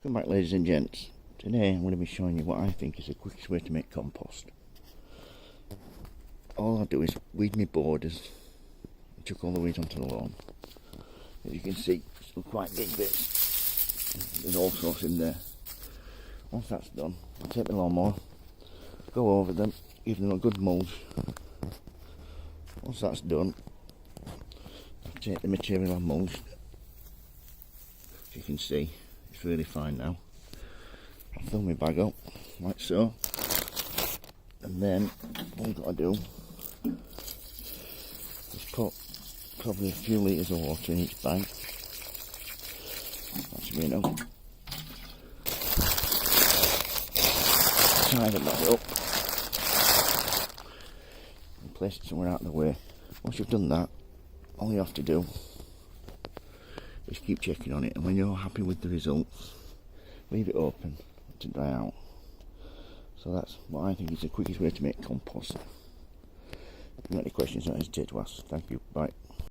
Welcome back, ladies and gents. Today I'm going to be showing you what I think is the quickest way to make compost. All I do is weed my borders and chuck all the weeds onto the lawn. As you can see, some quite big bits. There's all sorts in there. Once that's done, I take my lawnmower, go over them, give them a good mulch. Once that's done, I take the material I've mulched. As you can see, it's really fine now. I'll fill my bag up, like so. And then, all I've got to do is put probably a few litres of water in each bag. That should be enough. Tie the bag up and place it somewhere out of the way. Once you've done that, all you have to do is keep checking on it, and when you're happy with the results, leave it open to dry out. So that's what I think is the quickest way to make compost. If you've got any questions, don't hesitate to ask. Thank you. Bye.